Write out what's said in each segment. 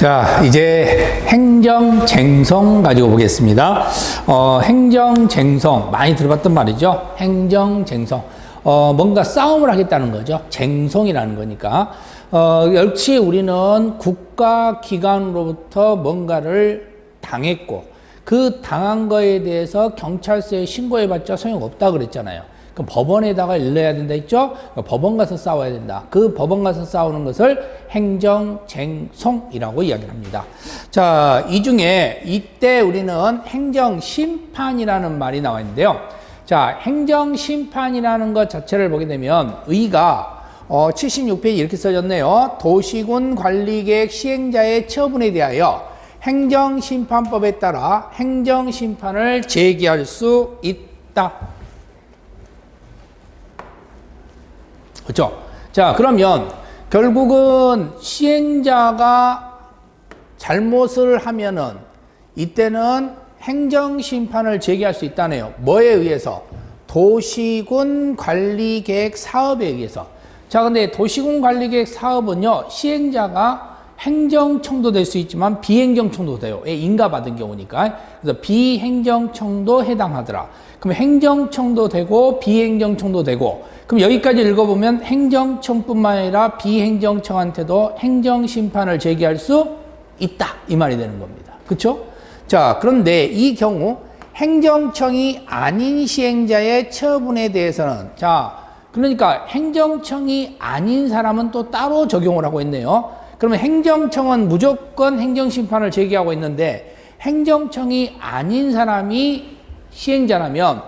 자, 이제 행정쟁송 가지고 보겠습니다. 행정쟁송, 많이 들어봤던 말이죠. 행정쟁송. 뭔가 싸움을 하겠다는 거죠. 쟁송이라는 거니까. 역시 우리는 국가기관으로부터 뭔가를 당했고, 그 당한 거에 대해서 경찰서에 신고해봤자 소용없다 그랬잖아요. 그럼 법원에다가 일러야 된다 했죠? 법원 가서 싸워야 된다. 그 법원 가서 싸우는 것을 행정쟁송이라고 이야기를 합니다. 자, 이 중에 이때 우리는 행정심판이라는 말이 나와 있는데요. 자, 행정심판이라는 것 자체를 보게 되면 의가 76페이지 이렇게 써졌네요. 도시군 관리계획 시행자의 처분에 대하여 행정심판법에 따라 행정심판을 제기할 수 있다. 그렇죠? 자, 그러면 결국은 시행자가 잘못을 하면은 이때는 행정심판을 제기할 수 있다네요. 뭐에 의해서? 도시군 관리계획 사업에 의해서. 자, 근데 도시군 관리계획 사업은요, 시행자가 행정청도 될 수 있지만 비행정청도 돼요. 인가받은 경우니까. 그래서 비행정청도 해당하더라. 그럼 행정청도 되고 비행정청도 되고, 그럼 여기까지 읽어보면 행정청뿐만 아니라 비행정청한테도 행정심판을 제기할 수 있다. 이 말이 되는 겁니다. 그렇죠? 자, 그런데 이 경우 행정청이 아닌 시행자의 처분에 대해서는, 자, 그러니까 행정청이 아닌 사람은 또 따로 적용을 하고 있네요. 그러면 행정청은 무조건 행정심판을 제기하고 있는데 행정청이 아닌 사람이 시행자라면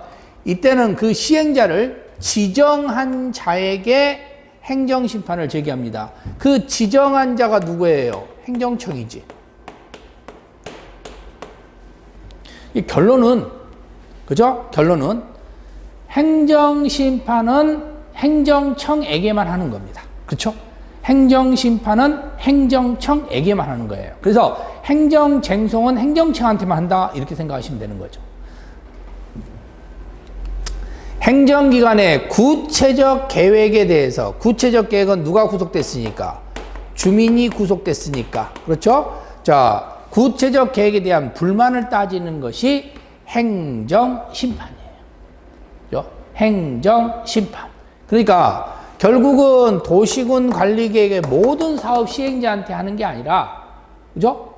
이때는 그 시행자를 지정한 자에게 행정심판을 제기합니다. 그 지정한 자가 누구예요? 행정청이지. 이 결론은, 그죠? 결론은 행정심판은 행정청에게만 하는 겁니다. 그렇죠? 행정심판은 행정청에게만 하는 거예요. 그래서 행정쟁송은 행정청한테만 한다 이렇게 생각하시면 되는 거죠. 행정기관의 구체적 계획에 대해서, 구체적 계획은 누가 구속됐으니까? 주민이 구속됐으니까. 그렇죠? 자, 구체적 계획에 대한 불만을 따지는 것이 행정심판이에요. 그렇죠? 행정심판. 그러니까 결국은 도시군 관리계획의 모든 사업 시행자한테 하는 게 아니라, 그죠?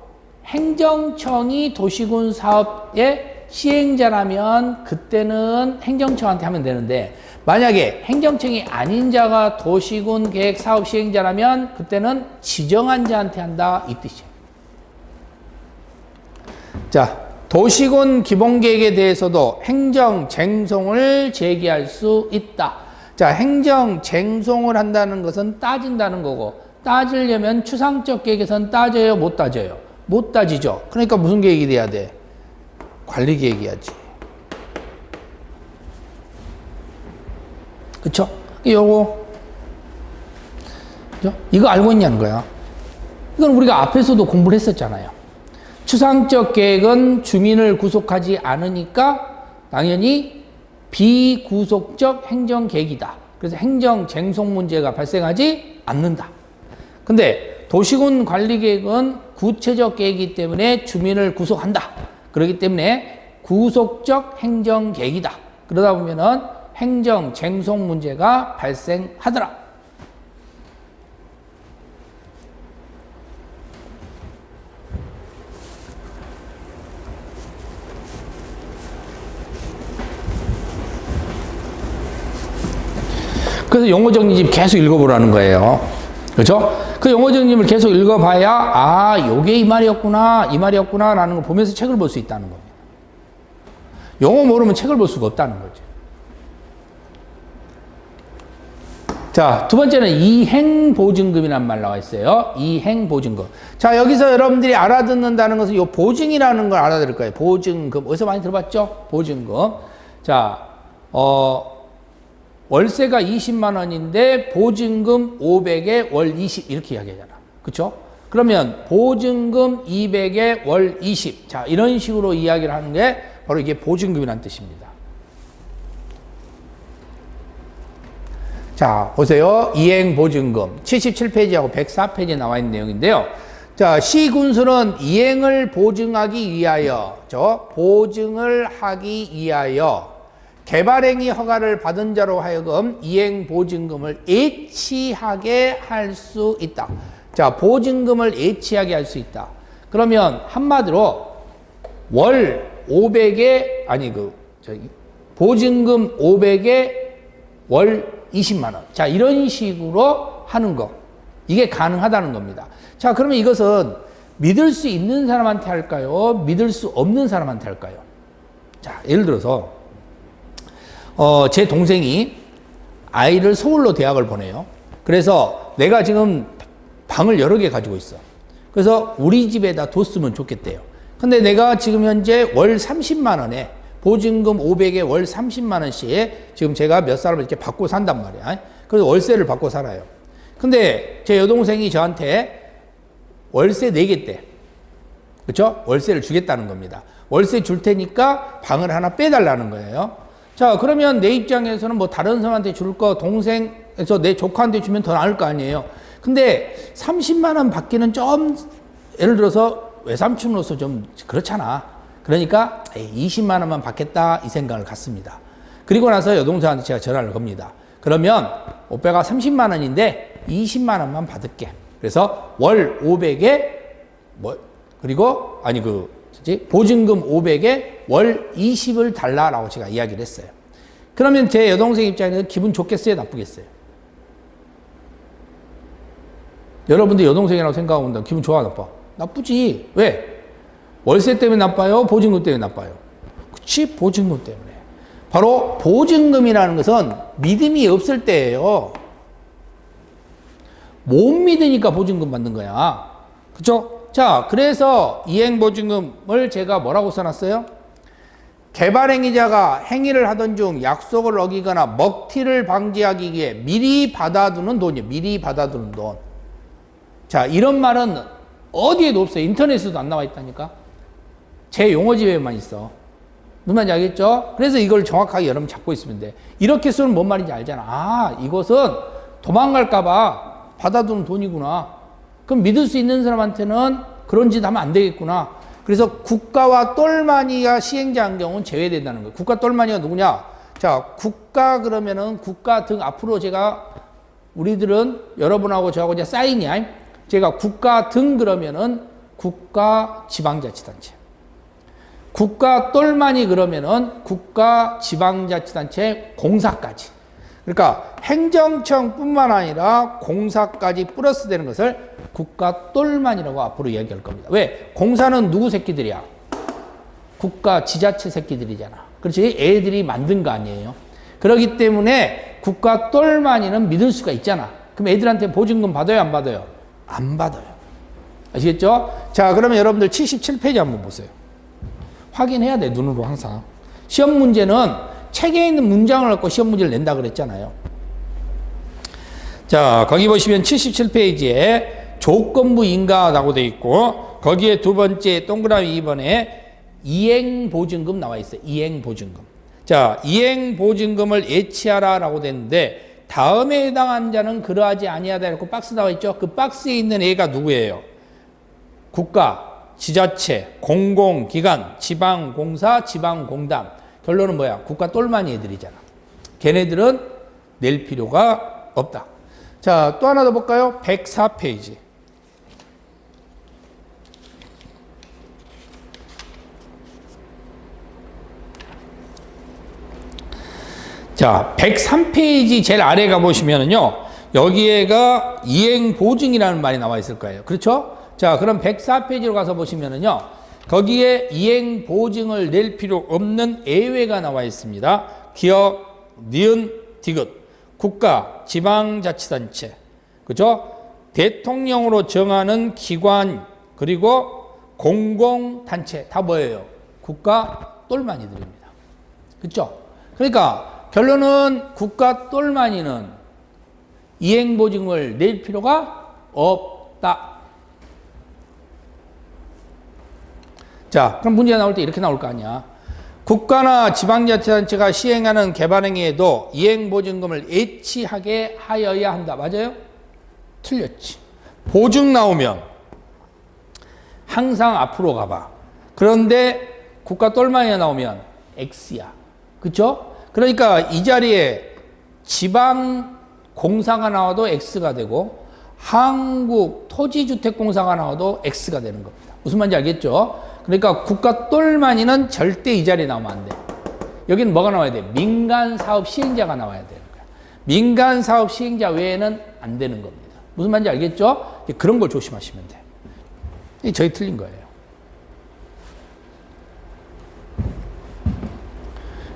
행정청이 도시군 사업의 시행자라면 그때는 행정청한테 하면 되는데, 만약에 행정청이 아닌 자가 도시군 계획 사업 시행자라면 그때는 지정한 자한테 한다 이 뜻이에요. 자, 도시군 기본계획에 대해서도 행정쟁송을 제기할 수 있다. 자, 행정쟁송을 한다는 것은 따진다는 거고, 따지려면 추상적 계획에서는 따져요, 못 따져요? 못 따지죠. 그러니까 무슨 계획이 돼야 돼? 관리계획이야지. 그쵸? 요거, 그죠? 이거 알고 있냐는 거야. 이건 우리가 앞에서도 공부를 했었잖아요. 추상적 계획은 주민을 구속하지 않으니까 당연히 비구속적 행정계획이다. 그래서 행정쟁송 문제가 발생하지 않는다. 근데 도시군 관리계획은 구체적 계획이기 때문에 주민을 구속한다. 그렇기 때문에 구속적 행정계획이다. 그러다 보면은 행정쟁송 문제가 발생하더라. 그래서 용어 정리집 계속 읽어보라는 거예요. 그렇죠? 그 용어 정리집을 계속 읽어봐야, 아, 요게 이 말이었구나, 이 말이었구나 라는 걸 보면서 책을 볼 수 있다는 겁니다. 용어 모르면 책을 볼 수가 없다는 거죠. 자, 두 번째는 이행보증금이라는 말 나와 있어요. 이행보증금. 자, 여기서 여러분들이 알아듣는다는 것은 이 보증이라는 걸 알아들을 거예요. 보증금. 어디서 많이 들어봤죠? 보증금. 자, 월세가 20만 원인데 보증금 500에 월 20 이렇게 이야기하잖아. 그렇죠? 그러면 보증금 200에 월 20. 자, 이런 식으로 이야기를 하는 게 바로 이게 보증금이라는 뜻입니다. 자, 보세요. 이행보증금 77페이지하고 104페이지에 나와 있는 내용인데요. 자, 시군수는 이행을 보증하기 위하여, 보증을 하기 위하여 개발행위 허가를 받은 자로 하여금 이행보증금을 예치하게 할 수 있다. 자, 보증금을 예치하게 할 수 있다. 그러면 한마디로 월 500에, 보증금 500에 월 20만 원. 자, 이런 식으로 하는 거. 이게 가능하다는 겁니다. 자, 그러면 이것은 믿을 수 있는 사람한테 할까요? 믿을 수 없는 사람한테 할까요? 자, 예를 들어서, 제 동생이 아이를 서울로 대학을 보내요. 그래서 내가 지금 방을 여러 개 가지고 있어. 그래서 우리 집에다 뒀으면 좋겠대요. 근데 내가 지금 현재 월 30만 원에 보증금 500에 월 30만 원씩 지금 제가 몇 사람을 이렇게 받고 산단 말이야. 그래서 월세를 받고 살아요. 근데 제 여동생이 저한테 월세 내겠대. 그렇죠? 월세를 주겠다는 겁니다. 월세 줄 테니까 방을 하나 빼달라는 거예요. 자, 그러면 내 입장에서는 뭐 다른 사람한테 줄 거 동생에서 내 조카한테 주면 더 나을 거 아니에요. 근데 30만 원 받기는 좀 예를 들어서 외삼촌으로서 좀 그렇잖아. 그러니까 20만 원만 받겠다 이 생각을 갖습니다. 그리고 나서 여동생한테 제가 전화를 겁니다. 그러면 오빠가 30만 원인데 20만 원만 받을게. 그래서 월 500에 그리고 보증금 500에 월 20을 달라라고 제가 이야기를 했어요. 그러면 제 여동생 입장에서 기분 좋겠어요? 나쁘겠어요? 여러분들 여동생이라고 생각하고 온다. 기분 좋아? 나빠? 나쁘지. 왜? 월세 때문에 나빠요? 보증금 때문에 나빠요? 그치? 보증금 때문에. 바로 보증금이라는 것은 믿음이 없을 때예요. 못 믿으니까 보증금 받는 거야. 그쵸? 자, 그래서 이행보증금을 제가 뭐라고 써놨어요? 개발행위자가 행위를 하던 중 약속을 어기거나 먹튀를 방지하기 위해 미리 받아두는 돈이에요. 미리 받아두는 돈. 자, 이런 말은 어디에도 없어요. 인터넷에도 안 나와 있다니까. 제 용어집에만 있어. 무슨 말인지 알겠죠? 그래서 이걸 정확하게 여러분 잡고 있으면 돼. 이렇게 쓰면 뭔 말인지 알잖아. 아, 이것은 도망갈까봐 받아두는 돈이구나. 그럼 믿을 수 있는 사람한테는 그런 짓 하면 안 되겠구나. 그래서 국가와 똘마니가 시행자인 경우는 제외된다는 거예요. 국가 똘마니가 누구냐? 자, 국가 그러면은 국가 등 앞으로 제가 우리들은 여러분하고 저하고 이제 사인이야. 제가 국가 등 그러면은 국가 지방자치단체. 국가 똘마니 그러면은 국가 지방자치단체 공사까지. 그러니까 행정청뿐만 아니라 공사까지 플러스 되는 것을 국가 똘만이라고 앞으로 이야기할 겁니다. 왜? 공사는 누구 새끼들이야? 국가 지자체 새끼들이잖아. 그렇지? 애들이 만든 거 아니에요. 그렇기 때문에 국가 똘만이는 믿을 수가 있잖아. 그럼 애들한테 보증금 받아요? 안 받아요? 안 받아요. 아시겠죠? 자, 그러면 여러분들 77페이지 한번 보세요. 확인해야 돼, 눈으로 항상. 시험 문제는 책에 있는 문장을 갖고 시험 문제를 낸다 그랬잖아요. 자, 거기 보시면 77페이지에 조건부 인가라고 되어 있고, 거기에 두 번째 동그라미 2번에 이행보증금 나와 있어요. 이행보증금. 자, 이행보증금을 예치하라 라고 되는데, 다음에 해당한 자는 그러하지 아니하다 이렇게 박스 나와 있죠. 그 박스에 있는 애가 누구예요? 국가, 지자체, 공공기관, 지방공사, 지방공단. 결론은 뭐야? 국가 똘마니 애들이잖아. 걔네들은 낼 필요가 없다. 자, 또 하나 더 볼까요? 104페이지. 자, 103페이지 제일 아래 가보시면은요, 여기에가 이행보증이라는 말이 나와 있을 거예요. 그렇죠? 자, 그럼 104페이지로 가서 보시면은요, 거기에 이행보증을 낼 필요 없는 예외가 나와 있습니다. 기업, 니은, 디귿, 국가, 지방자치단체, 그죠? 대통령으로 정하는 기관, 그리고 공공단체, 다 뭐예요? 국가 똘마니들입니다. 그죠? 그러니까 결론은 국가 똘마니는 이행보증을 낼 필요가 없다. 자, 그럼 문제가 나올 때 이렇게 나올 거 아니야. 국가나 지방자치단체가 시행하는 개발행위에도 이행보증금을 예치하게 하여야 한다. 맞아요? 틀렸지. 보증 나오면 항상 앞으로 가봐. 그런데 국가 똘마니가 나오면 X야. 그쵸? 그러니까 이 자리에 지방 공사가 나와도 X가 되고 한국 토지주택공사가 나와도 X가 되는 겁니다. 무슨 말인지 알겠죠? 그러니까 국가 똘마니는 절대 이 자리에 나오면 안 돼. 여기는 뭐가 나와야 돼? 민간 사업 시행자가 나와야 되는 거야. 민간 사업 시행자 외에는 안 되는 겁니다. 무슨 말인지 알겠죠? 그런 걸 조심하시면 돼. 저희 틀린 거예요.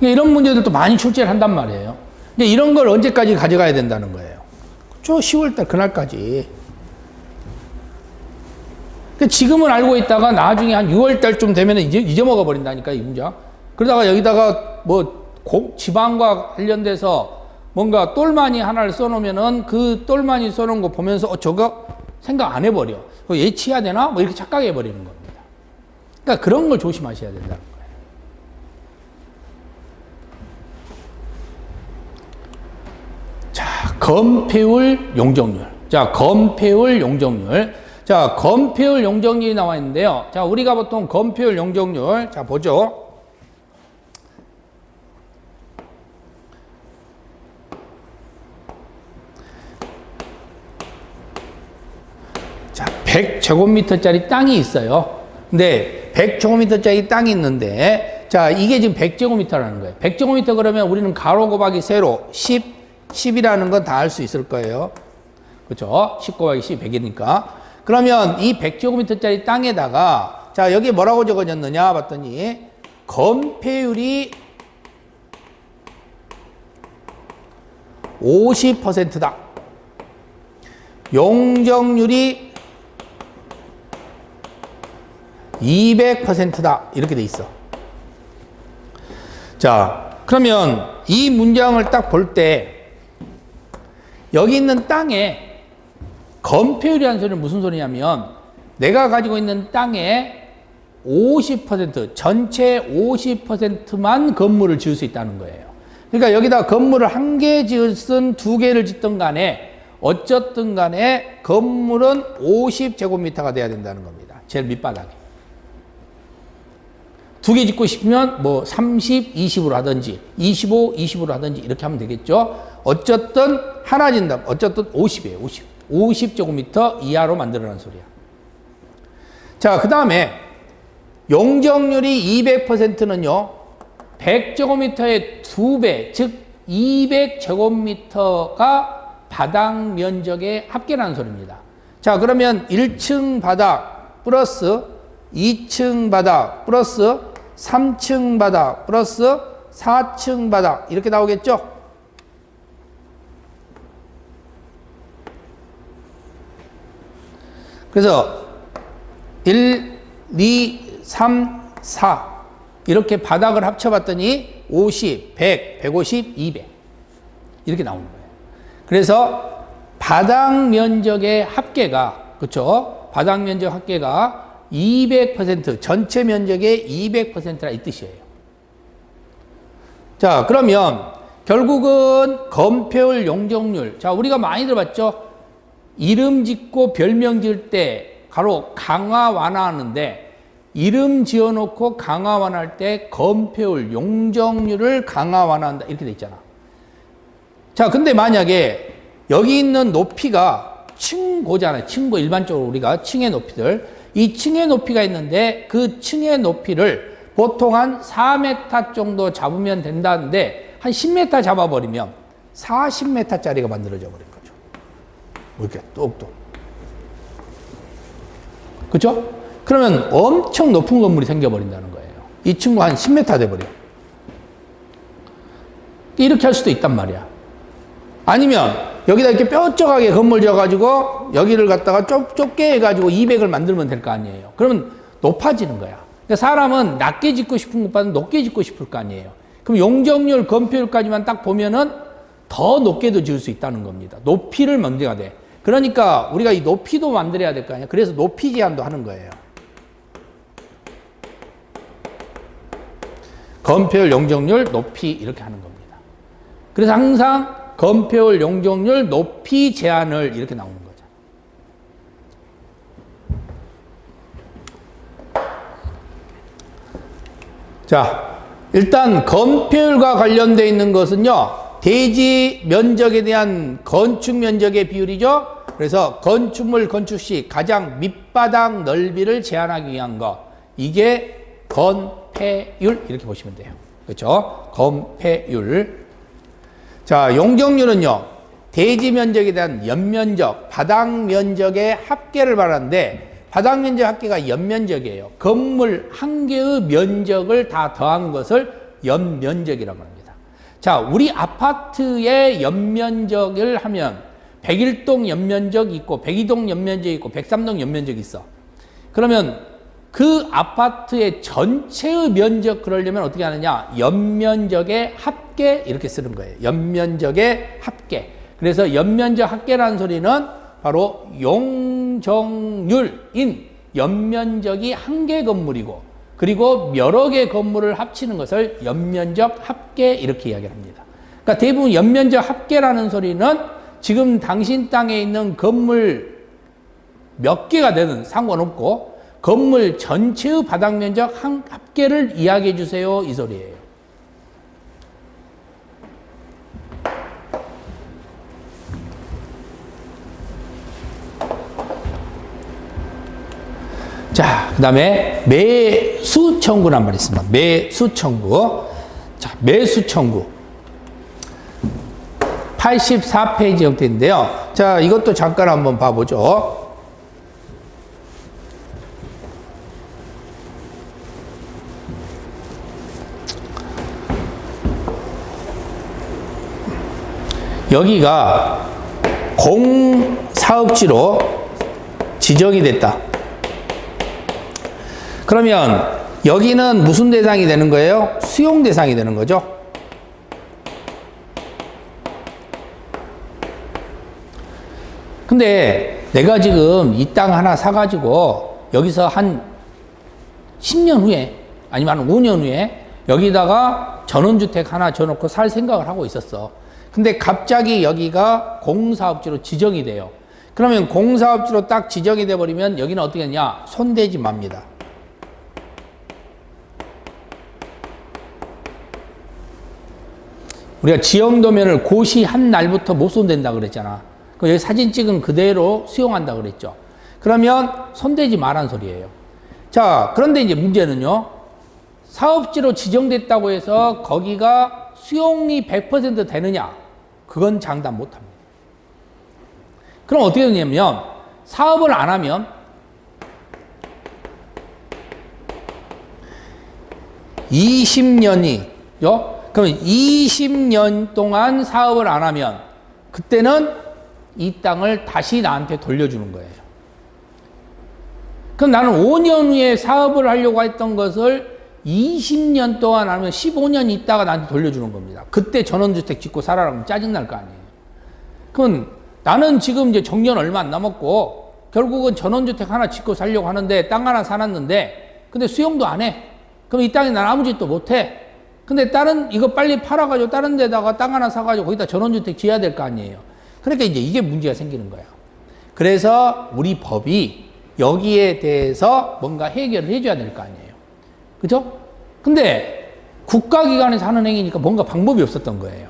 이런 문제들도 많이 출제를 한단 말이에요. 근데 이런 걸 언제까지 가져가야 된다는 거예요. 저 10월달 그날까지. 지금은 알고 있다가 나중에 한 6월달쯤 되면 잊어먹어 버린다니까, 이 문장. 그러다가 여기다가 뭐 지방과 관련돼서 뭔가 똘마니 하나를 써놓으면은 그 똘마니 써놓은 거 보면서 저거 생각 안 해버려. 예치해야 되나? 뭐 이렇게 착각해 버리는 겁니다. 그러니까 그런 걸 조심하셔야 된다는 거예요. 자, 건폐율, 용적률. 자, 건폐율, 용적률. 자, 건폐율, 용적률이 나와 있는데요. 자, 우리가 보통 건폐율, 용적률. 자, 보죠. 자, 100제곱미터짜리 땅이 있어요. 근데 100제곱미터짜리 땅이 있는데, 자, 이게 지금 100제곱미터라는 거예요. 100제곱미터 그러면 우리는 가로 곱하기 세로 10이라는 건 다 알 수 있을 거예요. 그렇죠? 10 곱하기 10, 100이니까. 그러면 이 100제곱미터짜리 땅에다가, 자, 여기 뭐라고 적어졌느냐 봤더니, 건폐율이 50%다. 용적률이 200%다. 이렇게 돼 있어. 자, 그러면 이 문장을 딱 볼 때, 여기 있는 땅에 건폐율이라는 소리는 무슨 소리냐면, 내가 가지고 있는 땅의 50%, 전체 50%만 건물을 지을 수 있다는 거예요. 그러니까 여기다 건물을 한 개 지었든 두 개를 짓든 간에 어쨌든 간에 건물은 50제곱미터가 돼야 된다는 겁니다. 제일 밑바닥에. 두 개 짓고 싶으면 뭐 30, 20으로 하든지 25, 20으로 하든지 이렇게 하면 되겠죠. 어쨌든 하나 짓는다. 어쨌든 50이에요. 50. 50제곱미터 이하로 만들어라는 소리야. 자, 그 다음에 용적률이 200%는요. 100제곱미터의 2배, 즉 200제곱미터가 바닥 면적의 합계라는 소리입니다. 자, 그러면 1층 바닥 플러스 2층 바닥 플러스 3층 바닥 플러스 4층 바닥 이렇게 나오겠죠? 그래서 1, 2, 3, 4 이렇게 바닥을 합쳐봤더니 50, 100, 150, 200 이렇게 나오는 거예요. 그래서 바닥 면적의 합계가, 그렇죠? 바닥 면적 합계가 200%, 전체 면적의 200%라 이 뜻이에요. 자, 그러면 결국은 건폐율, 용적률. 자, 우리가 많이 들어봤죠? 이름 짓고 별명 지을 때 가로 강화 완화하는데, 이름 지어놓고 강화 완화할 때 건폐율, 용적률을 강화 완화한다 이렇게 돼 있잖아. 자, 근데 만약에 여기 있는 높이가 층고잖아요. 층고, 일반적으로 우리가 층의 높이들, 이 층의 높이가 있는데 그 층의 높이를 보통 한 4m 정도 잡으면 된다는데 한 10m 잡아버리면 40m짜리가 만들어져 버린 거죠. 이렇게 똑똑. 그렇죠? 그러면 엄청 높은 건물이 생겨버린다는 거예요. 이 층고 한 10m 돼버려. 이렇게 할 수도 있단 말이야. 아니면 여기다 이렇게 뾰족하게 건물 지어가지고 여기를 갖다가 좁게 해가지고 200을 만들면 될 거 아니에요. 그러면 높아지는 거야. 그러니까 사람은 낮게 짓고 싶은 것보다는 높게 짓고 싶을 거 아니에요. 그럼 용적률, 건폐율까지만 딱 보면은 더 높게도 지을 수 있다는 겁니다. 높이를 만들어야 돼. 그러니까 우리가 이 높이도 만들어야 될 거 아니에요. 그래서 높이 제한도 하는 거예요. 건폐율, 용적률, 높이 이렇게 하는 겁니다. 그래서 항상 건폐율, 용적률, 높이 제한을 이렇게 나오는 거죠. 자, 일단 건폐율과 관련되어 있는 것은요, 대지 면적에 대한 건축 면적의 비율이죠. 그래서 건축물 건축 시 가장 밑바닥 넓이를 제한하기 위한 것, 이게 건폐율 이렇게 보시면 돼요. 그렇죠? 건폐율. 자, 용적률은요, 대지 면적에 대한 연면적, 바닥 면적의 합계를 말하는데, 바닥 면적 합계가 연면적이에요. 건물 한 개의 면적을 다 더한 것을 연면적이라고 합니다. 자, 우리 아파트의 연면적을 하면 101동 연면적 있고 102동 연면적 있고 103동 연면적 있어. 그러면 그 아파트의 전체의 면적 그러려면 어떻게 하느냐? 연면적의 합계 이렇게 쓰는 거예요. 연면적의 합계. 그래서 연면적 합계라는 소리는 바로 용적률인 연면적이 한 개 건물이고 그리고 여러 개 건물을 합치는 것을 연면적 합계 이렇게 이야기합니다. 그러니까 대부분 연면적 합계라는 소리는 지금 당신 땅에 있는 건물 몇 개가 되든 상관없고 건물 전체의 바닥 면적 합계를 이야기해 주세요 이 소리예요. 자, 그 다음에 매수 청구란 말이 있습니다. 매수 청구. 자, 매수 청구. 84페이지 형태인데요. 자, 이것도 잠깐 한번 봐보죠. 여기가 공사업지로 지정이 됐다. 그러면 여기는 무슨 대상이 되는 거예요? 수용 대상이 되는 거죠. 근데 내가 지금 이 땅 하나 사가지고 여기서 한 10년 후에 아니면 한 5년 후에 여기다가 전원주택 하나 줘놓고 살 생각을 하고 있었어. 근데 갑자기 여기가 공사업지로 지정이 돼요. 그러면 공사업지로 딱 지정이 돼버리면 여기는 어떻게 하냐? 손대지 맙니다. 우리가 지형도면을 고시한 날부터 못 손댄다 그랬잖아. 여기 사진 찍은 그대로 수용한다 그랬죠. 그러면 손대지 말란 소리예요. 자, 그런데 이제 문제는요. 사업지로 지정됐다고 해서 거기가 수용이 100% 되느냐? 그건 장담 못 합니다. 그럼 어떻게 되냐면 사업을 안 하면 그럼 20년 동안 사업을 안 하면 그때는 이 땅을 다시 나한테 돌려주는 거예요. 그럼 나는 5년 후에 사업을 하려고 했던 것을 20년 동안 하면 15년 있다가 나한테 돌려주는 겁니다. 그때 전원주택 짓고 살아라면 짜증날 거 아니에요. 그럼 나는 지금 이제 정년 얼마 안 남았고 결국은 전원주택 하나 짓고 살려고 하는데 땅 하나 사놨는데 근데 수용도 안 해. 그럼 이 땅에 난 아무 짓도 못 해. 근데 이거 빨리 팔아가지고 다른 데다가 땅 하나 사가지고 거기다 전원주택 지어야 될 거 아니에요. 그러니까 이제 이게 문제가 생기는 거야. 그래서 우리 법이 여기에 대해서 뭔가 해결을 해줘야 될 거 아니에요. 그죠? 근데 국가기관에서 하는 행위니까 뭔가 방법이 없었던 거예요.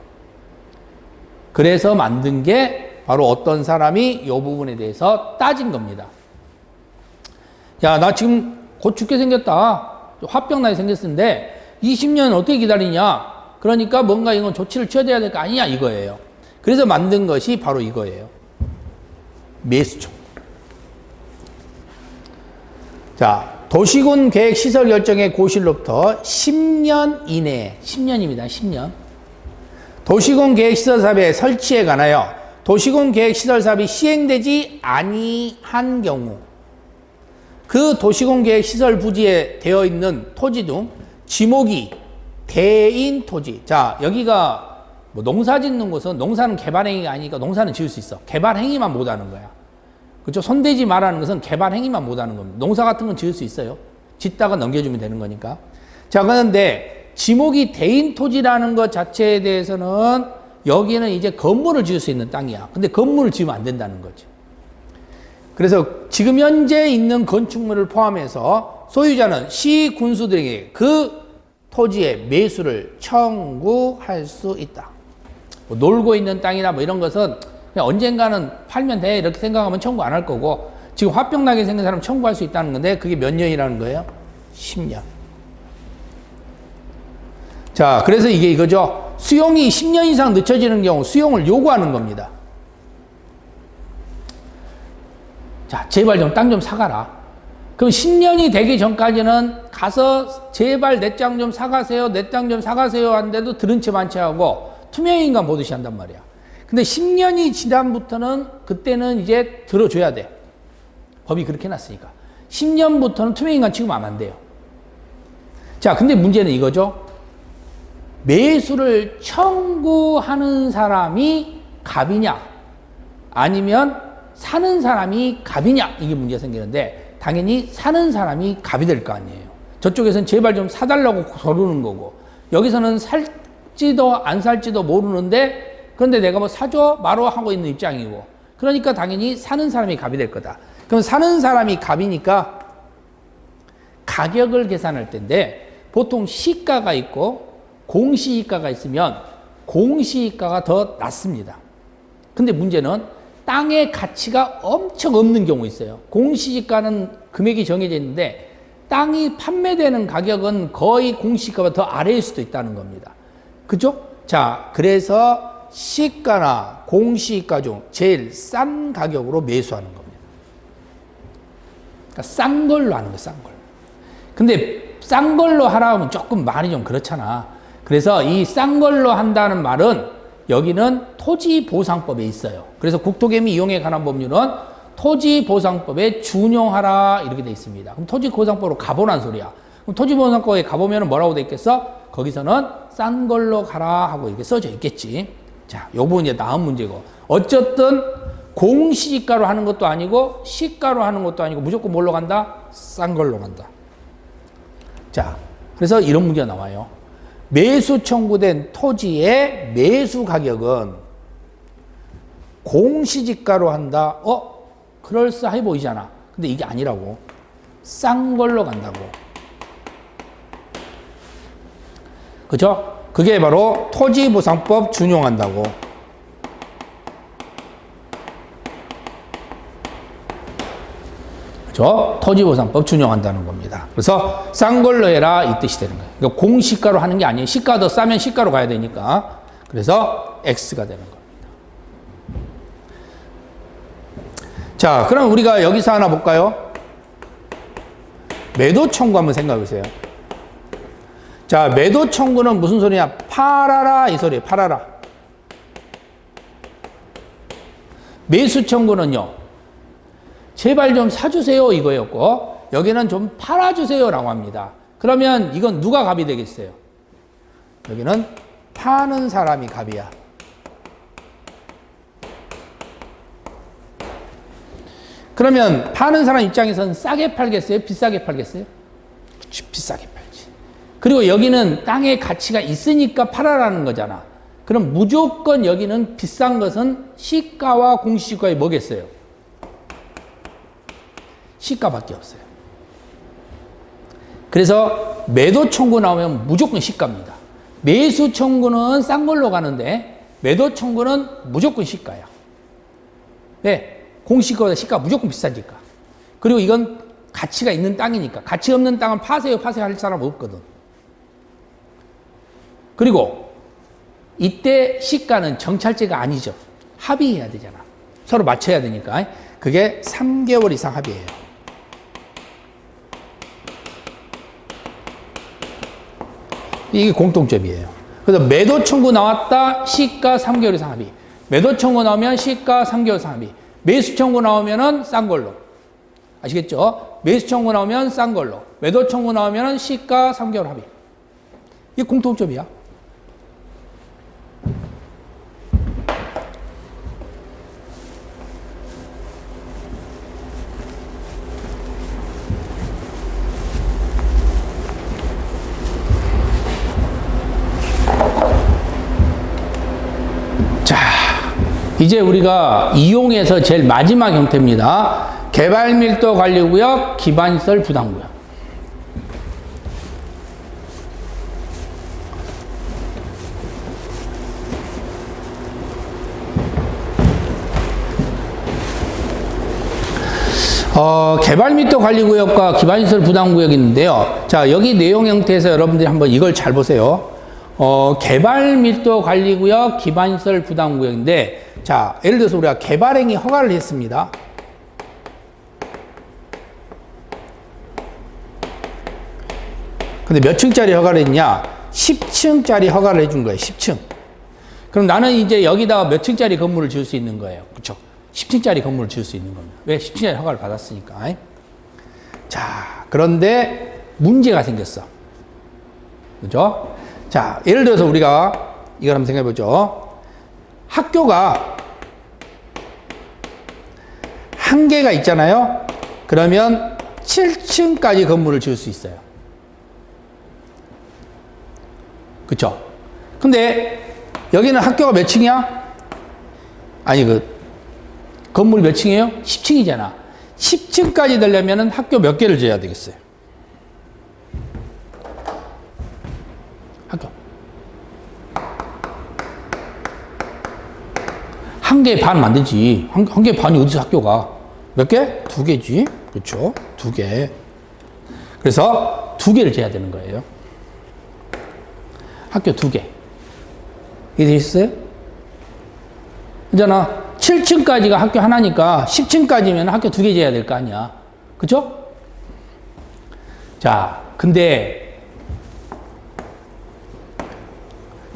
그래서 만든 게 바로 어떤 사람이 이 부분에 대해서 따진 겁니다. 야, 나 지금 곧 죽게 생겼다. 화병 나게 생겼는데 20년 어떻게 기다리냐? 그러니까 뭔가 이건 조치를 취해야 될 거 아니냐 이거예요. 그래서 만든 것이 바로 이거예요. 매수청. 자, 도시군 계획 시설 결정의 고시로부터 10년 이내에 10년입니다. 10년. 도시군 계획 시설 사업의 설치에 관하여 도시군 계획 시설 사업이 시행되지 아니한 경우 그 도시군 계획 시설 부지에 되어 있는 토지 등 지목이 대인 토지. 자, 여기가 뭐 농사 짓는 곳은 농사는 개발행위가 아니니까 농사는 지을 수 있어. 개발행위만 못하는 거야. 그렇죠? 손대지 말라는 것은 개발행위만 못하는 겁니다. 농사 같은 건 지을 수 있어요. 짓다가 넘겨주면 되는 거니까. 자, 그런데 지목이 대인 토지라는 것 자체에 대해서는 여기는 이제 건물을 지을 수 있는 땅이야. 근데 건물을 지으면 안 된다는 거지. 그래서 지금 현재 있는 건축물을 포함해서 소유자는 시 군수들에게 그 토지의 매수를 청구할 수 있다. 뭐 놀고 있는 땅이나 뭐 이런 것은 그냥 언젠가는 팔면 돼 이렇게 생각하면 청구 안 할 거고, 지금 화병 나게 생긴 사람 청구할 수 있다는 건데 그게 몇 년이라는 거예요? 10년. 자, 그래서 이게 이거죠. 수용이 10년 이상 늦춰지는 경우 수용을 요구하는 겁니다. 자, 제발 좀 땅 좀 사가라. 그럼 10년이 되기 전까지는 가서 제발 내 땅 좀 사가세요, 내 땅 좀 사가세요 하는데도 들은 채 많지 하고 투명인간 보듯이 한단 말이야. 근데 10년이 지난부터는 그때는 이제 들어줘야 돼. 법이 그렇게 해놨으니까. 10년부터는 투명인간 취급하면 안 돼요. 자, 근데 문제는 이거죠. 매수를 청구하는 사람이 갑이냐 아니면 사는 사람이 갑이냐, 이게 문제가 생기는데 당연히 사는 사람이 갑이 될 거 아니에요. 저쪽에서는 제발 좀 사달라고 거르는 거고, 여기서는 살지도 안 살지도 모르는데 그런데 내가 뭐 사줘 말어 하고 있는 입장이고, 그러니까 당연히 사는 사람이 갑이 될 거다. 그럼 사는 사람이 갑이니까 가격을 계산할 텐데 보통 시가가 있고 공시지가가 있으면 공시지가가 더 낮습니다. 근데 문제는 땅의 가치가 엄청 없는 경우 있어요. 공시지가는 금액이 정해져 있는데 땅이 판매되는 가격은 거의 공시지가보다 더 아래일 수도 있다는 겁니다. 그죠? 자, 그래서 시가나 공시지가 중 제일 싼 가격으로 매수하는 겁니다. 그러니까 싼 걸로 하는 거예요, 싼 걸로. 근데 싼 걸로 하라 하면 조금 말이 좀 그렇잖아. 그래서 이 싼 걸로 한다는 말은 여기는 토지보상법에 있어요. 그래서 국토개미 이용에 관한 법률은 토지보상법에 준용하라 이렇게 돼 있습니다. 그럼 토지보상법으로 가보란 소리야. 그럼 토지보상법에 가보면 뭐라고 돼 있겠어? 거기서는 싼 걸로 가라 하고 이렇게 써져 있겠지. 자, 요 부분 이제 다음 문제고. 어쨌든 공시지가로 하는 것도 아니고 시가로 하는 것도 아니고 무조건 뭘로 간다? 싼 걸로 간다. 자, 그래서 이런 문제가 나와요. 매수 청구된 토지의 매수 가격은 공시지가로 한다. 그럴싸해 보이잖아. 근데 이게 아니라고. 싼 걸로 간다고. 그죠? 그게 바로 토지보상법 준용한다고. 그죠? 토지보상법 준용한다는 겁니다. 그래서 싼 걸로 해라 이 뜻이 되는 거예요. 그러니까 공시가로 하는 게 아니에요. 시가 더 싸면 시가로 가야 되니까. 그래서 X가 되는 겁니다. 자, 그럼 우리가 여기서 하나 볼까요? 매도 청구 한번 생각해 보세요. 자, 매도 청구는 무슨 소리냐? 팔아라 이 소리예요. 팔아라. 매수 청구는요, 제발 좀 사주세요 이거였고, 여기는 좀 팔아주세요 라고 합니다. 그러면 이건 누가 갑이 되겠어요? 여기는 파는 사람이 갑이야. 그러면 파는 사람 입장에서는 싸게 팔겠어요? 비싸게 팔겠어요? 비싸게 팔지. 그리고 여기는 땅의 가치가 있으니까 팔아라는 거잖아. 그럼 무조건 여기는 비싼 것은 시가와 공시지가에 뭐겠어요? 시가밖에 없어요. 그래서 매도 청구 나오면 무조건 시가입니다. 매수 청구는 싼 걸로 가는데 매도 청구는 무조건 시가야. 왜? 공시가보다 시가 무조건 비싸니까. 그리고 이건 가치가 있는 땅이니까. 가치 없는 땅은 파세요 파세요 할 사람 없거든. 그리고 이때 시가는 정찰제가 아니죠. 합의해야 되잖아. 서로 맞춰야 되니까. 그게 3개월 이상 합의해요. 이게 공통점이에요. 그래서 매도 청구 나왔다. 시가 3개월 이상 합의. 매도 청구 나오면 시가 3개월 이상 합의. 매수 청구 나오면은 싼 걸로. 아시겠죠? 매수 청구 나오면 싼 걸로. 매도 청구 나오면은 시가 3개월 합의. 이게 공통점이야. 이제 우리가 이용에서 제일 마지막 형태입니다. 개발밀도 관리구역, 기반시설 부담구역. 개발密도 관리구역과 기반시설 부담구역이 있는데요. 자, 여기 내용 형태에서 여러분들이 한번 이걸 잘 보세요. 개발密도 관리구역, 기반시설 부담구역인데, 자, 예를 들어서 우리가 개발행위 허가를 했습니다. 근데 몇 층짜리 허가를 했냐? 10층짜리 허가를 해준 거예요. 10층. 그럼 나는 이제 여기다가 몇 층짜리 건물을 지을 수 있는 거예요. 그쵸? 10층짜리 건물을 지을 수 있는 겁니다. 왜? 10층짜리 허가를 받았으니까. 자, 그런데 문제가 생겼어. 그죠? 자, 예를 들어서 우리가 이걸 한번 생각해 보죠. 학교가 한 개가 있잖아요. 그러면 7층까지 건물을 지을 수 있어요. 그쵸? 근데 여기는 학교가 몇 층이야? 아니, 건물이 몇 층이에요? 10층이잖아. 10층까지 되려면 학교 몇 개를 지어야 되겠어요? 학교. 한 개 반 만들지. 한 개 반이 어디서 학교가? 몇 개? 2개지. 그렇죠? 2개. 그래서 2개를 지어야 되는 거예요. 학교 2개. 이해되셨어요? 그잖아. 7층까지가 학교 하나니까 10층까지면 학교 2개 지어야 될 거 아니야. 그죠? 자, 근데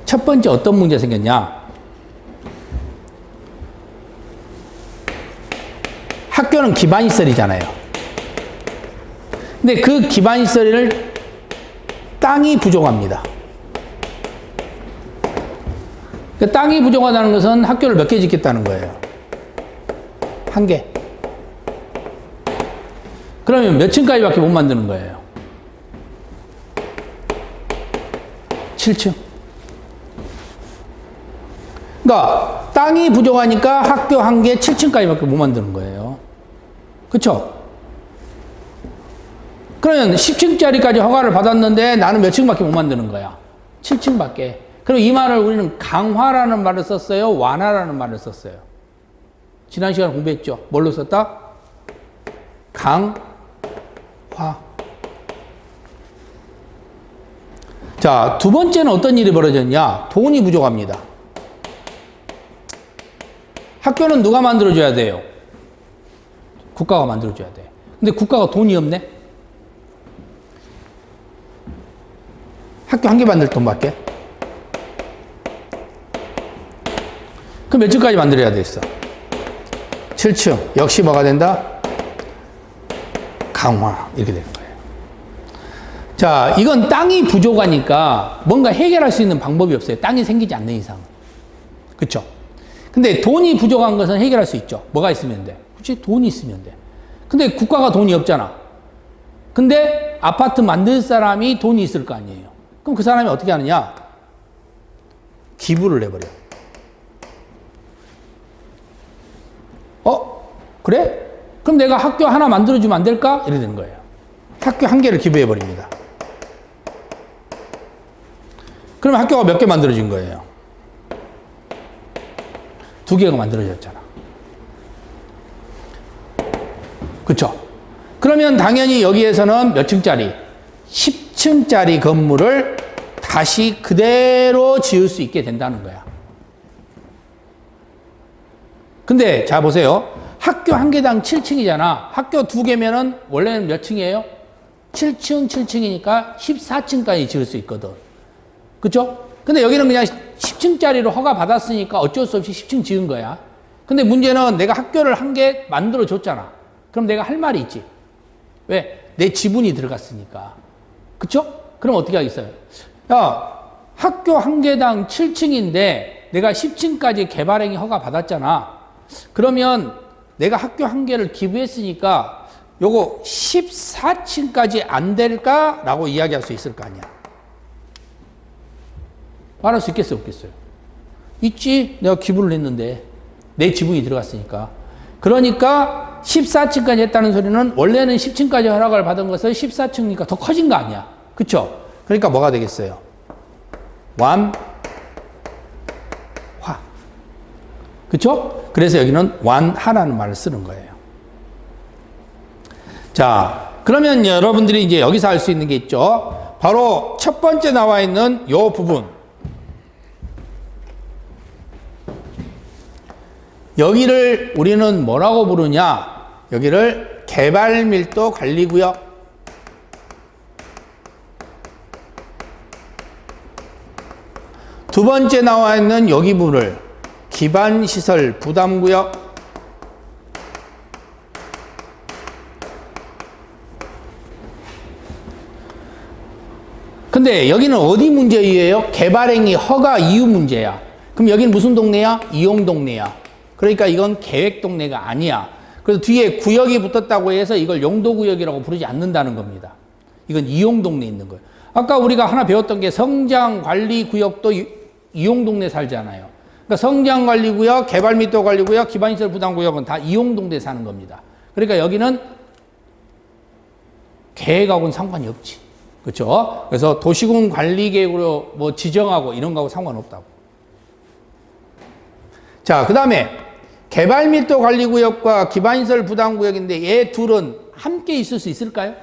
첫 번째 어떤 문제가 생겼냐? 학교는 기반시설이잖아요. 근데 그 기반시설을 땅이 부족합니다. 그 땅이 부족하다는 것은 학교를 몇 개 짓겠다는 거예요? 1개. 그러면 몇 층까지밖에 못 만드는 거예요? 7층. 그러니까 땅이 부족하니까 학교 1개 7층까지밖에 못 만드는 거예요. 그쵸? 그러면 10층짜리까지 허가를 받았는데 나는 몇 층밖에 못 만드는 거야? 7층밖에. 그럼 이 말을 우리는 강화라는 말을 썼어요? 완화라는 말을 썼어요? 지난 시간에 공부했죠? 뭘로 썼다? 강화. 자, 두 번째는 어떤 일이 벌어졌냐? 돈이 부족합니다. 학교는 누가 만들어줘야 돼요? 국가가 만들어줘야 돼. 근데 국가가 돈이 없네? 학교 1개 만들 돈밖에? 그럼 몇 층까지 만들어야 되겠어? 7층. 역시 뭐가 된다? 강화. 이렇게 되는 거예요. 자, 이건 땅이 부족하니까 뭔가 해결할 수 있는 방법이 없어요. 땅이 생기지 않는 이상. 그쵸? 근데 돈이 부족한 것은 해결할 수 있죠. 뭐가 있으면 돼? 그치? 돈이 있으면 돼. 근데 국가가 돈이 없잖아. 근데 아파트 만들 사람이 돈이 있을 거 아니에요. 그럼 그 사람이 어떻게 하느냐? 기부를 해버려. 그래? 그럼 내가 학교 하나 만들어주면 안 될까? 이렇게 되는 거예요. 학교 1개를 기부해버립니다. 그럼 학교가 몇 개 만들어진 거예요? 2개가 만들어졌잖아. 그쵸? 그러면 당연히 여기에서는 몇 층짜리? 10층짜리 건물을 다시 그대로 지을 수 있게 된다는 거야. 근데 자 보세요. 학교 1개당 7층이잖아. 학교 2개면은 원래는 몇 층이에요? 7층, 7층이니까 14층까지 지을 수 있거든. 그쵸? 근데 여기는 그냥 10층짜리로 허가 받았으니까 어쩔 수 없이 10층 지은 거야. 근데 문제는 내가 학교를 1개 만들어 줬잖아. 그럼 내가 할 말이 있지. 왜? 내 지분이 들어갔으니까. 그쵸? 그럼 어떻게 하겠어요? 야, 학교 1개당 7층인데 내가 10층까지 개발행위 허가 받았잖아. 그러면 내가 학교 1개를 기부했으니까 요거 14층까지 안 될까? 라고 이야기할 수 있을 거 아니야. 말할 수 있겠어요? 없겠어요? 있지. 내가 기부를 했는데 내 지분이 들어갔으니까. 그러니까 14층까지 했다는 소리는 원래는 10층까지 허락을 받은 것을 14층이니까 더 커진 거 아니야. 그쵸? 그러니까 뭐가 되겠어요? 완화. 그쵸? 그래서 여기는 완하라는 말을 쓰는 거예요. 자, 그러면 여러분들이 이제 여기서 알 수 있는 게 있죠. 바로 첫 번째 나와 있는 요 부분. 여기를 우리는 뭐라고 부르냐? 여기를 개발밀도 관리구역. 두 번째 나와 있는 여기 부분을 기반시설 부담구역. 근데 여기는 어디 문제예요? 개발행위 허가 이유 문제야. 그럼 여기는 무슨 동네야? 이용동네야. 그러니까 이건 계획동네가 아니야. 그래서 뒤에 구역이 붙었다고 해서 이걸 용도구역이라고 부르지 않는다는 겁니다. 이건 이용동네에 있는 거예요. 아까 우리가 하나 배웠던 게 성장관리구역도 이용동네 살잖아요. 그러니까 성장관리구역, 개발밀도관리구역, 기반시설 부담구역은 다 이용동네에 사는 겁니다. 그러니까 여기는 계획하고는 상관이 없지. 그렇죠? 그래서 도시군 관리계획으로 뭐 지정하고 이런 거하고 상관없다고. 자, 그 다음에 개발밀도 관리구역과 기반시설 부담구역인데 얘 둘은 함께 있을 수 있을까요?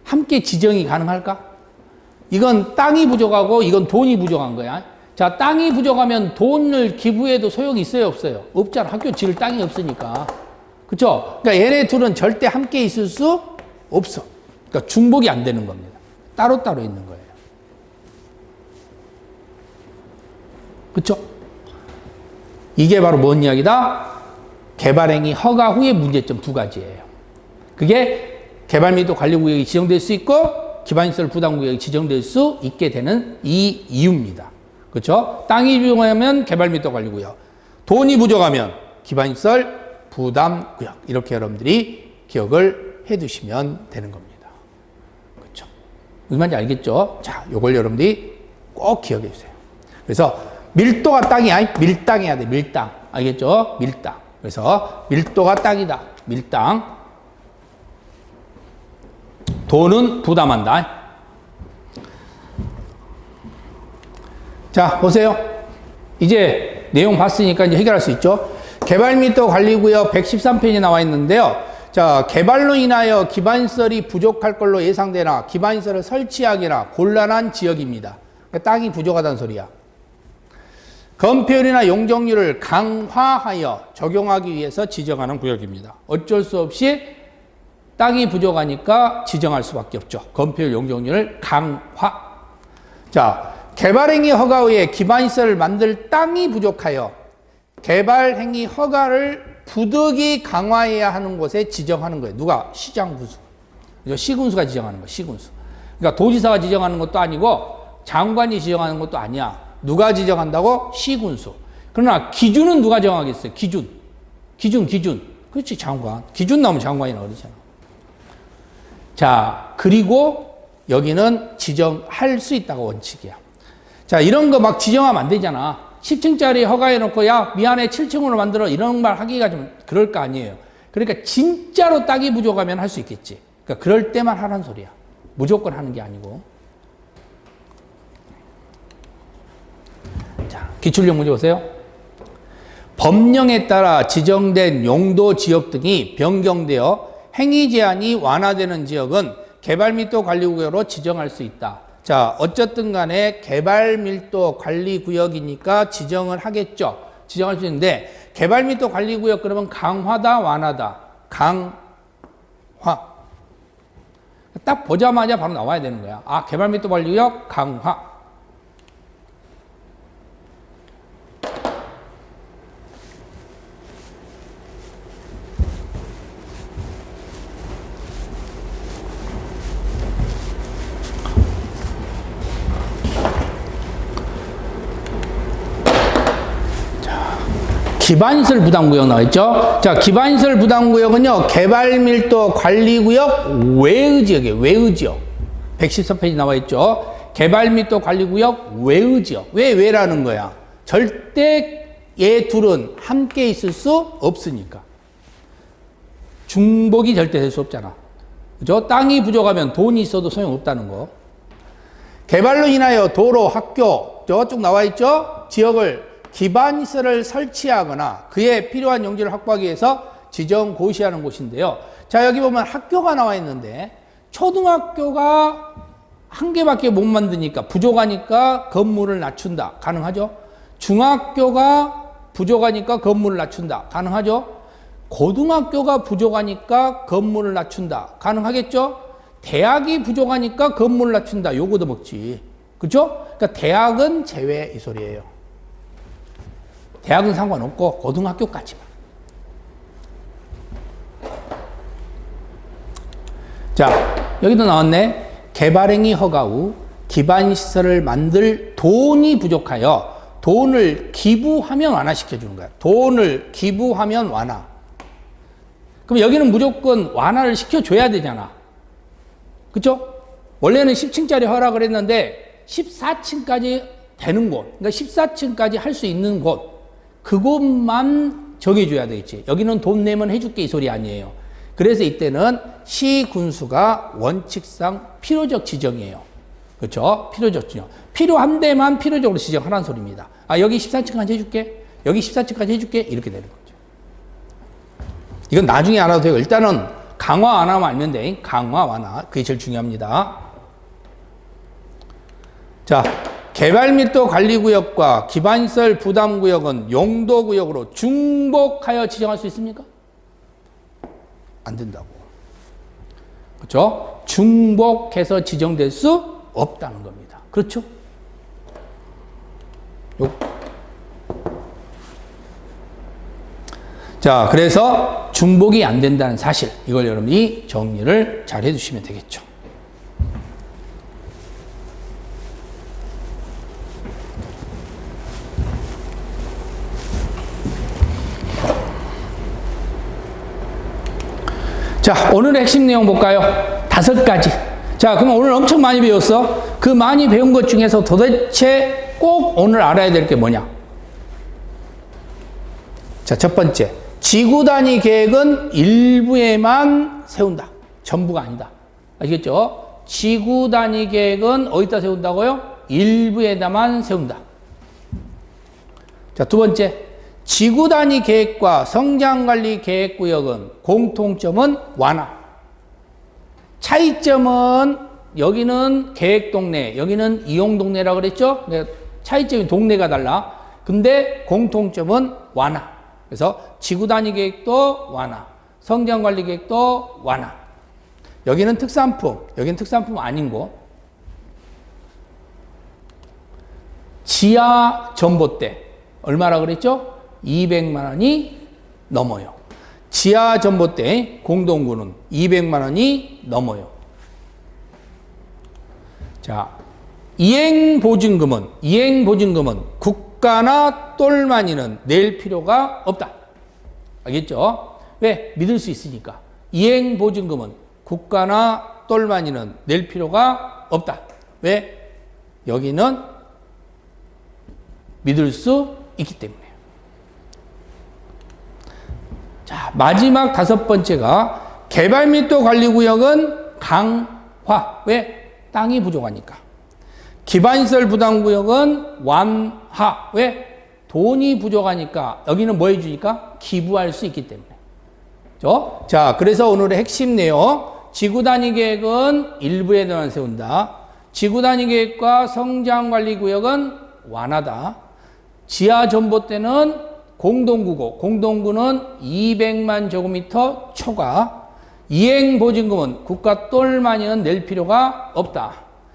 함께 지정이 가능할까? 이건 땅이 부족하고 이건 돈이 부족한 거야. 자, 땅이 부족하면 돈을 기부해도 소용이 있어요, 없어요? 없잖아. 학교 지을 땅이 없으니까. 그렇죠? 그러니까 얘네 둘은 절대 함께 있을 수 없어. 그러니까 중복이 안 되는 겁니다. 따로따로 있는 거예요. 그렇죠? 이게 바로 뭔 이야기다? 개발행위 허가 후의 문제점 두 가지예요. 그게 개발밀도 관리구역이 지정될 수 있고 기반시설 부담구역이 지정될 수 있게 되는 이 이유입니다. 그렇죠? 땅이 부족하면 개발밀도 관리구역, 돈이 부족하면 기반시설 부담구역, 이렇게 여러분들이 기억을 해두시면 되는 겁니다. 그렇죠? 무슨 말인지 알겠죠? 자, 요걸 여러분들이 꼭 기억해 주세요. 그래서 밀도가 땅이야. 밀땅해야 돼. 밀땅. 알겠죠? 밀땅. 그래서 밀도가 땅이다. 밀땅. 돈은 부담한다. 자, 보세요. 이제 내용 봤으니까 이제 해결할 수 있죠. 개발밀도 관리구역 113페이지에 나와 있는데요. 자, 개발로 인하여 기반시설이 부족할 걸로 예상되나 기반시설을 설치하기나 곤란한 지역입니다. 그러니까 땅이 부족하다는 소리야. 건폐율이나 용적률을 강화하여 적용하기 위해서 지정하는 구역입니다. 어쩔 수 없이 땅이 부족하니까 지정할 수밖에 없죠. 건폐율, 용적률을 강화. 자, 개발행위 허가 후에 기반시설을 만들 땅이 부족하여 개발행위 허가를 부득이 강화해야 하는 곳에 지정하는 거예요. 누가? 시장군수. 시군수가 지정하는 거예요. 시군수. 그러니까 도지사가 지정하는 것도 아니고 장관이 지정하는 것도 아니야. 누가 지정한다고? 시군수. 그러나 기준은 누가 정하겠어요? 기준. 그렇지, 장관. 기준 나오면 장관이 나오잖아. 자, 그리고 여기는 지정할 수 있다고 원칙이야. 자, 이런 거 막 지정하면 안 되잖아. 10층짜리 허가해놓고, 야, 미안해, 7층으로 만들어. 이런 말 하기가 좀 그럴 거 아니에요. 그러니까 진짜로 땅이 부족하면 할 수 있겠지. 그러니까 그럴 때만 하라는 소리야. 무조건 하는 게 아니고. 자, 기출력 문제 보세요. 법령에 따라 지정된 용도 지역 등이 변경되어 행위 제한이 완화되는 지역은 개발밀도 관리구역으로 지정할 수 있다. 자, 어쨌든 간에 개발밀도 관리구역이니까 지정을 하겠죠. 지정할 수 있는데 개발밀도 관리구역 그러면 강화다, 완화다? 강화. 딱 보자마자 바로 나와야 되는 거야. 아, 개발밀도 관리구역 강화. 기반시설 부담구역 나와있죠? 자, 기반시설 부담구역은요, 개발밀도 관리구역 외의 지역이에요. 외의 지역. 114페이지 나와있죠? 개발밀도 관리구역 외의 지역. 왜 외라는 거야? 절대 얘 둘은 함께 있을 수 없으니까. 중복이 절대 될 수 없잖아. 그죠? 땅이 부족하면 돈이 있어도 소용없다는 거. 개발로 인하여 도로, 학교, 저쪽 나와있죠? 지역을 기반시설을 설치하거나 그에 필요한 용지를 확보하기 위해서 지정 고시하는 곳인데요. 자, 여기 보면 학교가 나와 있는데 초등학교가 한 개밖에 못 만드니까 부족하니까 건물을 낮춘다. 가능하죠? 중학교가 부족하니까 건물을 낮춘다. 가능하죠? 고등학교가 부족하니까 건물을 낮춘다. 가능하겠죠? 대학이 부족하니까 건물을 낮춘다. 요거도 먹지. 그렇죠? 그러니까 대학은 제외 이 소리예요. 대학은 상관없고 고등학교까지만. 자, 여기도 나왔네. 개발행위 허가 후 기반시설을 만들 돈이 부족하여 돈을 기부하면 완화시켜주는 거야. 돈을 기부하면 완화. 그럼 여기는 무조건 완화를 시켜줘야 되잖아. 그쵸? 원래는 10층짜리 허락을 했는데 14층까지 되는 곳, 그러니까 14층까지 할 수 있는 곳, 그곳만 정해줘야 되겠지. 여기는 돈 내면 해줄게 이 소리 아니에요. 그래서 이때는 시군수가 원칙상 필요적 지정이에요. 그렇죠? 필요적 지정. 필요한 데만 필요적으로 지정하라는 소리입니다. 아, 여기 14층까지 해줄게. 여기 14층까지 해줄게. 이렇게 되는 거죠. 이건 나중에 알아도 되고 일단은 강화 안 하면 알면 돼. 강화 완화. 그게 제일 중요합니다. 자, 개발 및 관리구역과 기반시설 부담구역은 용도구역으로 중복하여 지정할 수 있습니까? 안 된다고. 그렇죠? 중복해서 지정될 수 없다는 겁니다. 그렇죠? 자, 그래서 중복이 안 된다는 사실, 이걸 여러분이 정리를 잘 해주시면 되겠죠. 자, 오늘의 핵심 내용 볼까요? 5가지. 자, 그럼 오늘 엄청 많이 배웠어. 그 많이 배운 것 중에서 도대체 꼭 오늘 알아야 될 게 뭐냐? 자, 첫 번째. 지구 단위 계획은 일부에만 세운다. 전부가 아니다. 아시겠죠? 지구 단위 계획은 어디다 세운다고요? 일부에다만 세운다. 자, 두 번째. 지구 단위 계획과 성장관리 계획구역은 공통점은 완화. 차이점은 여기는 계획동네, 여기는 이용동네라고 그랬죠? 차이점이 동네가 달라. 근데 공통점은 완화. 그래서 지구 단위 계획도 완화, 성장관리 계획도 완화. 여기는 특산품, 여기는 특산품 아닌 곳. 지하 전봇대 얼마라 그랬죠? 200만 원이 넘어요. 지하 전봇대 공동구는 200만 원이 넘어요. 자, 이행보증금은 국가나 똘마니는 낼 필요가 없다. 알겠죠? 왜? 믿을 수 있으니까. 이행보증금은 국가나 똘마니는 낼 필요가 없다. 왜? 여기는 믿을 수 있기 때문에. 자, 마지막 5번째가 개발 및 관리구역은 강화. 왜? 땅이 부족하니까. 기반시설 부담구역은 완화. 왜? 돈이 부족하니까. 여기는 뭐 해주니까? 기부할 수 있기 때문에. 그렇죠? 자, 그래서 오늘의 핵심 내용. 지구 단위 계획은 일부에만 세운다. 지구 단위 계획과 성장관리구역은 완화다. 지하 전봇대는 공동구고, 공동구는 200만 제곱미터 초과. 이행보증금은 국가 똘마니는 낼 필요가 없다.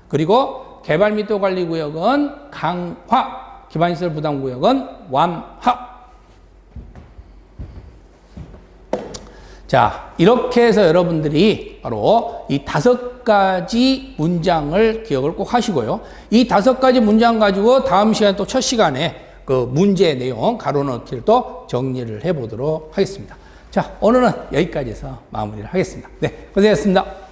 그리고 개발 및 관리구역은 강화, 기반시설 부담구역은 완화. 자, 이렇게 해서 여러분들이 바로 이 5가지 문장을 기억을 꼭 하시고요. 이 5가지 문장 가지고 다음 시간 또 첫 시간에 그 문제 내용 가로넣기를 또 정리를 해보도록 하겠습니다. 자, 오늘은 여기까지 해서 마무리를 하겠습니다. 네, 고생하셨습니다.